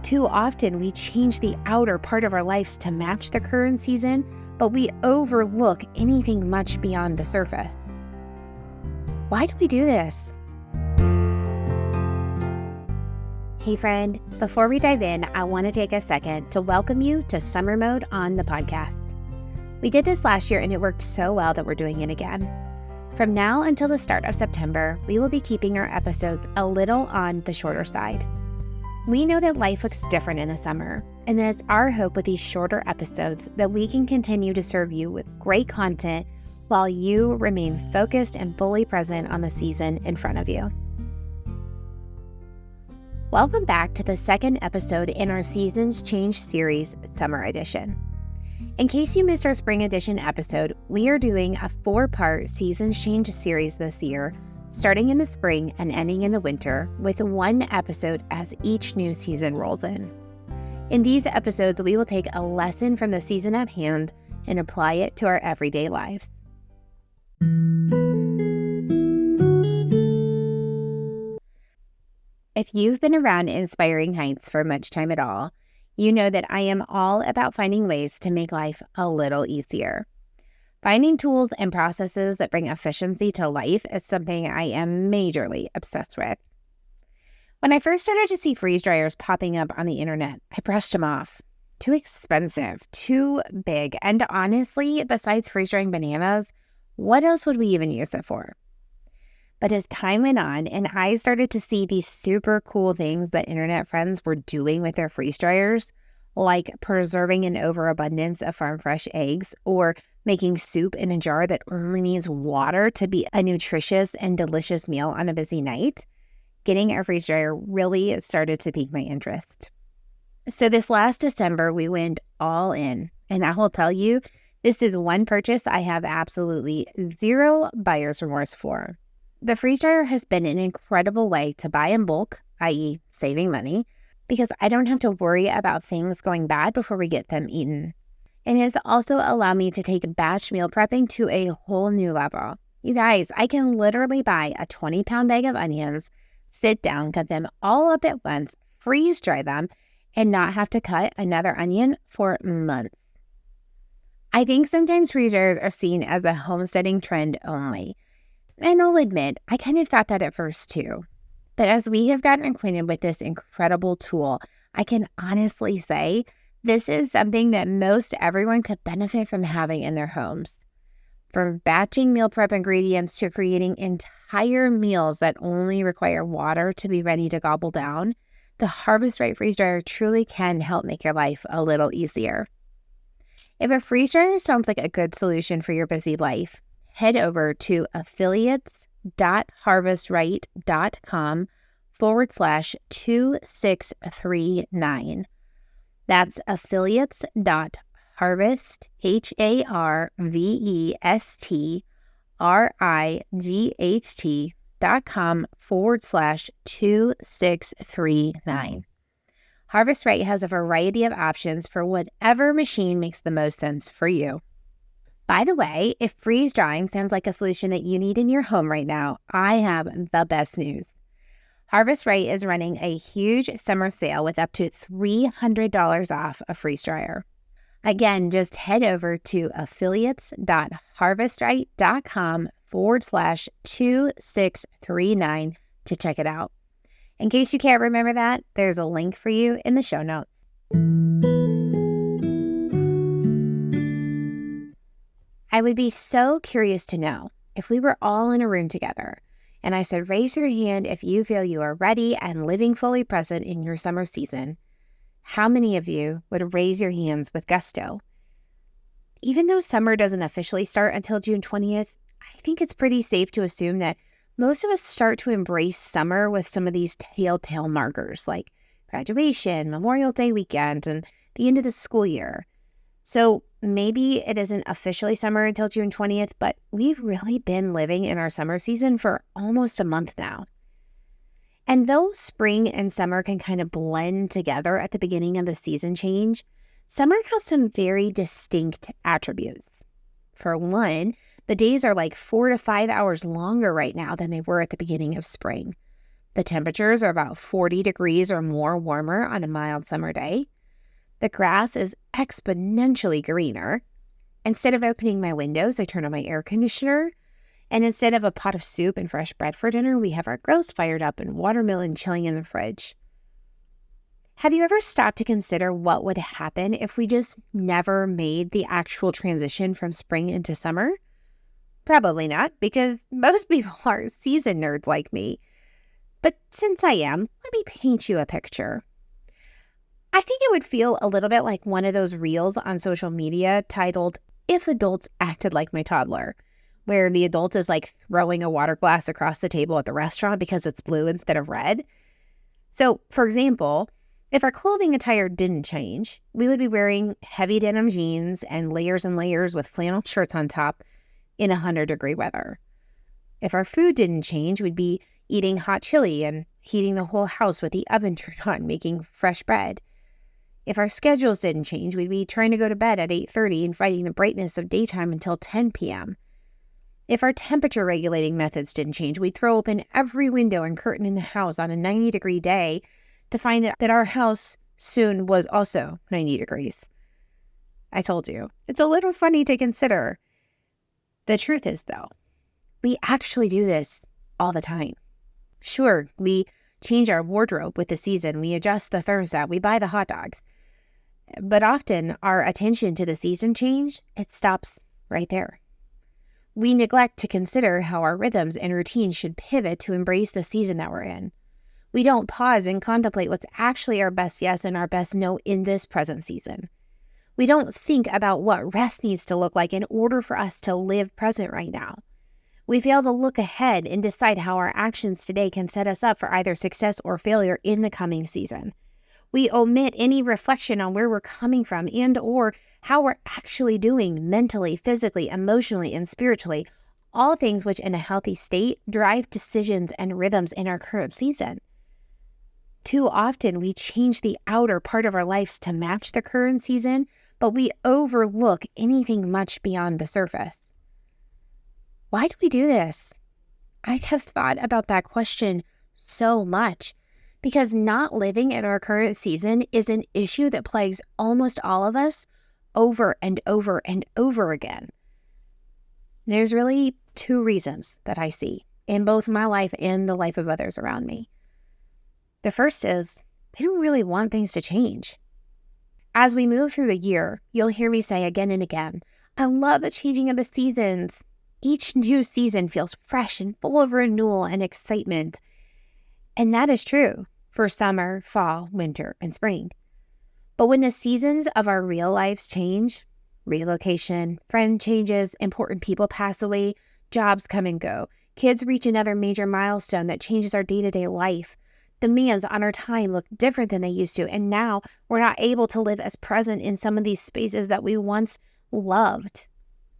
Too often, we change the outer part of our lives to match the current season, but we overlook anything much beyond the surface. Why do we do this? Hey friend, before we dive in, I want to take a second to welcome you to Summer Mode on the podcast. We did this last year and it worked so well that we're doing it again. From now until the start of September, we will be keeping our episodes a little on the shorter side. We know that life looks different in the summer, and that it's our hope with these shorter episodes that we can continue to serve you with great content while you remain focused and fully present on the season in front of you. Welcome back to the second episode in our Seasons Change series, Summer Edition. In case you missed our Spring Edition episode, we are doing a 4-part Seasons Change series this year, starting in the spring and ending in the winter, with one episode as each new season rolls in. In these episodes, we will take a lesson from the season at hand and apply it to our everyday lives. If you've been around Inspiring Heights for much time at all, you know that I am all about finding ways to make life a little easier. Finding tools and processes that bring efficiency to life is something I am majorly obsessed with. When I first started to see freeze dryers popping up on the internet, I brushed them off. Too expensive, too big, and honestly, besides freeze drying bananas, what else would we even use it for? But as time went on and I started to see these super cool things that internet friends were doing with their freeze dryers, like preserving an overabundance of farm fresh eggs or making soup in a jar that only needs water to be a nutritious and delicious meal on a busy night, getting a freeze dryer really started to pique my interest. So this last December, we went all in, and I will tell you, this is one purchase I have absolutely zero buyer's remorse for. The freeze dryer has been an incredible way to buy in bulk, i.e. saving money, because I don't have to worry about things going bad before we get them eaten. It has also allowed me to take batch meal prepping to a whole new level. You guys, I can literally buy a 20-pound bag of onions, sit down, cut them all up at once, freeze dry them, and not have to cut another onion for months. I think sometimes freeze dryers are seen as a homesteading trend only. And I'll admit, I kind of thought that at first too. But as we have gotten acquainted with this incredible tool, I can honestly say this is something that most everyone could benefit from having in their homes. From batching meal prep ingredients to creating entire meals that only require water to be ready to gobble down, the Harvest Right freeze dryer truly can help make your life a little easier. If a freeze dryer sounds like a good solution for your busy life, head over to affiliates.harvestright.com/2639. That's affiliates.harvestright.com/2639. Harvest Right has a variety of options for whatever machine makes the most sense for you. By the way, if freeze drying sounds like a solution that you need in your home right now, I have the best news. Harvest Right is running a huge summer sale with up to $300 off a freeze dryer. Again, just head over to affiliates.harvestright.com/2639 to check it out. In case you can't remember that, there's a link for you in the show notes. I would be so curious to know if we were all in a room together and I said, raise your hand if you feel you are ready and living fully present in your summer season, how many of you would raise your hands with gusto? Even though summer doesn't officially start until June 20th, I think it's pretty safe to assume that most of us start to embrace summer with some of these telltale markers like graduation, Memorial Day weekend, and the end of the school year. So maybe it isn't officially summer until June 20th, but we've really been living in our summer season for almost a month now. And though spring and summer can kind of blend together at the beginning of the season change, summer has some very distinct attributes. For one, the days are like 4 to 5 hours longer right now than they were at the beginning of spring. The temperatures are about 40 degrees or more warmer on a mild summer day. The grass is exponentially greener. Instead of opening my windows, I turn on my air conditioner. And instead of a pot of soup and fresh bread for dinner, we have our grills fired up and watermelon chilling in the fridge. Have you ever stopped to consider what would happen if we just never made the actual transition from spring into summer? Probably not, because most people are season nerds like me. But since I am, let me paint you a picture. I think it would feel a little bit like one of those reels on social media titled, "If Adults Acted Like My Toddler," where the adult is like throwing a water glass across the table at the restaurant because it's blue instead of red. So, for example, if our clothing attire didn't change, we would be wearing heavy denim jeans and layers with flannel shirts on top in 100-degree weather. If our food didn't change, we'd be eating hot chili and heating the whole house with the oven turned on, making fresh bread. If our schedules didn't change, we'd be trying to go to bed at 8:30 and fighting the brightness of daytime until 10 p.m. If our temperature regulating methods didn't change, we'd throw open every window and curtain in the house on a 90-degree day to find that our house soon was also 90 degrees. I told you, it's a little funny to consider. The truth is, though, we actually do this all the time. Sure, we change our wardrobe with the season, we adjust the thermostat, we buy the hot dogs. But often our attention to the season change, it stops right there. We neglect to consider how our rhythms and routines should pivot to embrace the season that we're in. We don't pause and contemplate what's actually our best yes and our best no in this present season. We don't think about what rest needs to look like in order for us to live present right now. We fail to look ahead and decide how our actions today can set us up for either success or failure in the coming season. We omit any reflection on where we're coming from and or how we're actually doing mentally, physically, emotionally, and spiritually, all things which in a healthy state drive decisions and rhythms in our current season. Too often we change the outer part of our lives to match the current season, but we overlook anything much beyond the surface. Why do we do this? I have thought about that question so much. Because not living in our current season is an issue that plagues almost all of us over and over and over again. There's really two reasons that I see in both my life and the life of others around me. The first is we don't really want things to change. As we move through the year, you'll hear me say again and again, I love the changing of the seasons. Each new season feels fresh and full of renewal and excitement. And that is true for summer, fall, winter, and spring. But when the seasons of our real lives change, relocation, friend changes, important people pass away, jobs come and go, kids reach another major milestone that changes our day-to-day life, demands on our time look different than they used to, and now we're not able to live as present in some of these spaces that we once loved.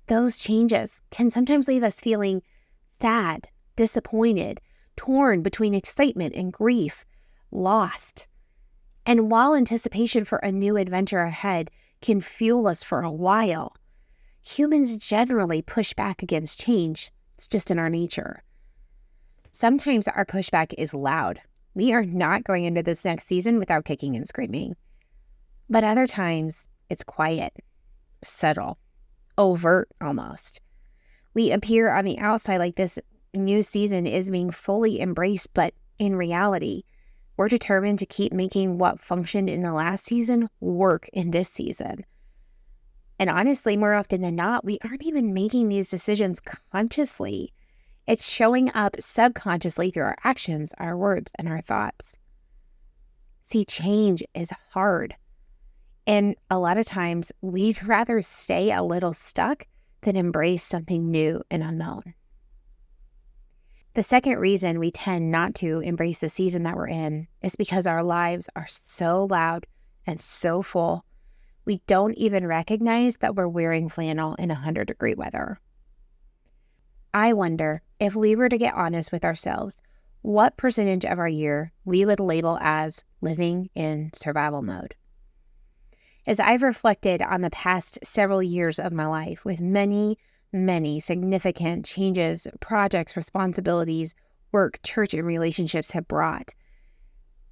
Those changes can sometimes leave us feeling sad, disappointed, torn between excitement and grief, lost. And while anticipation for a new adventure ahead can fuel us for a while, humans generally push back against change. It's just in our nature. Sometimes our pushback is loud. We are not going into this next season without kicking and screaming. But other times, it's quiet, subtle, overt almost. We appear on the outside like this new season is being fully embraced, but in reality, we're determined to keep making what functioned in the last season work in this season. And honestly, more often than not, we aren't even making these decisions consciously. It's showing up subconsciously through our actions, our words, and our thoughts. See, change is hard. And a lot of times, we'd rather stay a little stuck than embrace something new and unknown. The second reason we tend not to embrace the season that we're in is because our lives are so loud and so full, we don't even recognize that we're wearing flannel in 100-degree weather. I wonder if we were to get honest with ourselves, what percentage of our year we would label as living in survival mode. As I've reflected on the past several years of my life with many significant changes, projects, responsibilities, work, church, and relationships have brought.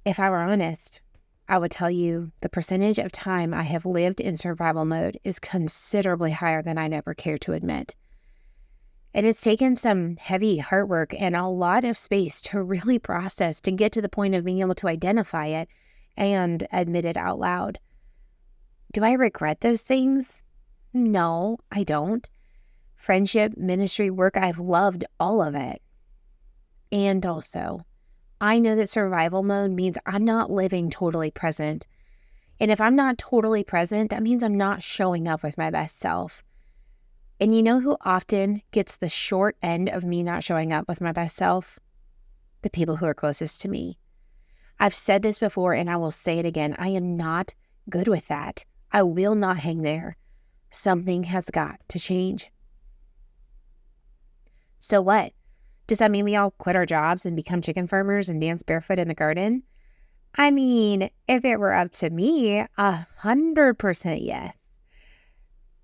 If I were honest, I would tell you the percentage of time I have lived in survival mode is considerably higher than I'd ever care to admit. And it's taken some heavy heart work and a lot of space to really process to get to the point of being able to identify it and admit it out loud. Do I regret those things? No, I don't. Friendship, ministry, work, I've loved all of it. And also, I know that survival mode means I'm not living totally present. And if I'm not totally present, that means I'm not showing up with my best self. And you know who often gets the short end of me not showing up with my best self? The people who are closest to me. I've said this before and I will say it again. I am not good with that. I will not hang there. Something has got to change. So what? Does that mean we all quit our jobs and become chicken farmers and dance barefoot in the garden? I mean, if it were up to me, 100% yes.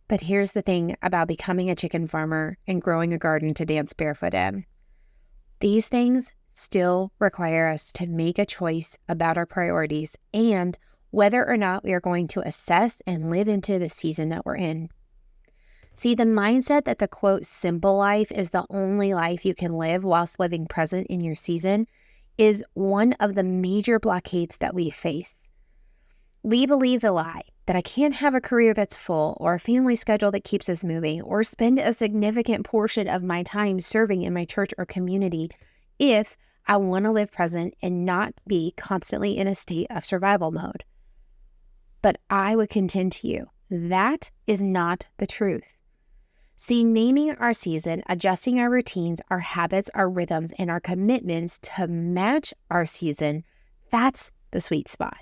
But here's the thing about becoming a chicken farmer and growing a garden to dance barefoot in. These things still require us to make a choice about our priorities and whether or not we are going to assess and live into the season that we're in. See, the mindset that the quote, simple life is the only life you can live whilst living present in your season is one of the major blockades that we face. We believe the lie that I can't have a career that's full or a family schedule that keeps us moving or spend a significant portion of my time serving in my church or community if I want to live present and not be constantly in a state of survival mode. But I would contend to you, that is not the truth. See, naming our season, adjusting our routines, our habits, our rhythms, and our commitments to match our season, that's the sweet spot.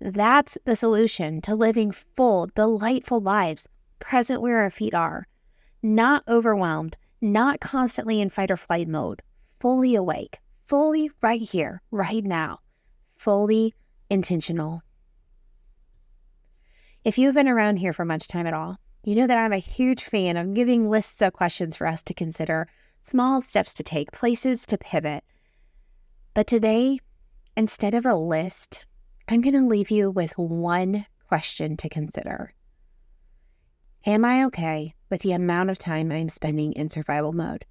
That's the solution to living full, delightful lives, present where our feet are, not overwhelmed, not constantly in fight or flight mode, fully awake, fully right here, right now, fully intentional. If you've been around here for much time at all, you know that I'm a huge fan of giving lists of questions for us to consider, small steps to take, places to pivot. But today, instead of a list, I'm going to leave you with one question to consider. Am I okay with the amount of time I'm spending in survival mode?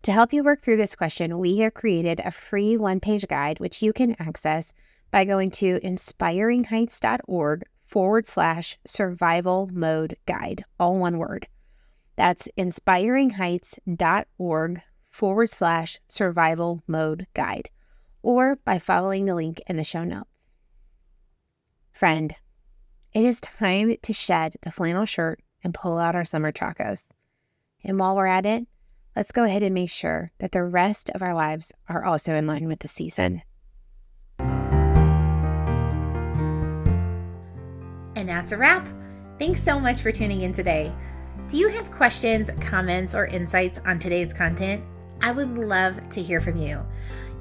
To help you work through this question, we have created a free one-page guide, which you can access by going to inspiringheights.org/survival mode guide, all one word. That's inspiringheights.org/survival mode guide, or by following the link in the show notes. Friend, it is time to shed the flannel shirt and pull out our summer chacos. And while we're at it, let's go ahead and make sure that the rest of our lives are also in line with the season. And that's a wrap. Thanks so much for tuning in today. Do you have questions, comments, or insights on today's content? I would love to hear from you.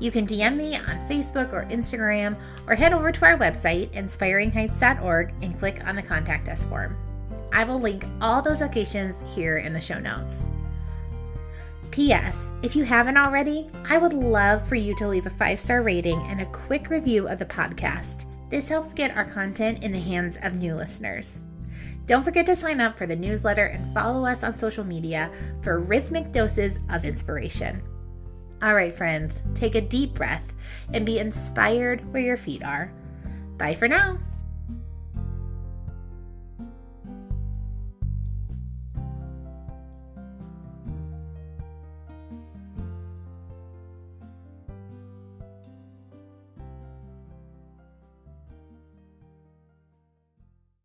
You can DM me on Facebook or Instagram, or head over to our website, inspiringheights.org, and click on the Contact Us form. I will link all those locations here in the show notes. P.S. If you haven't already, I would love for you to leave a 5-star rating and a quick review of the podcast. This helps get our content in the hands of new listeners. Don't forget to sign up for the newsletter and follow us on social media for rhythmic doses of inspiration. All right, friends, take a deep breath and be inspired where your feet are. Bye for now.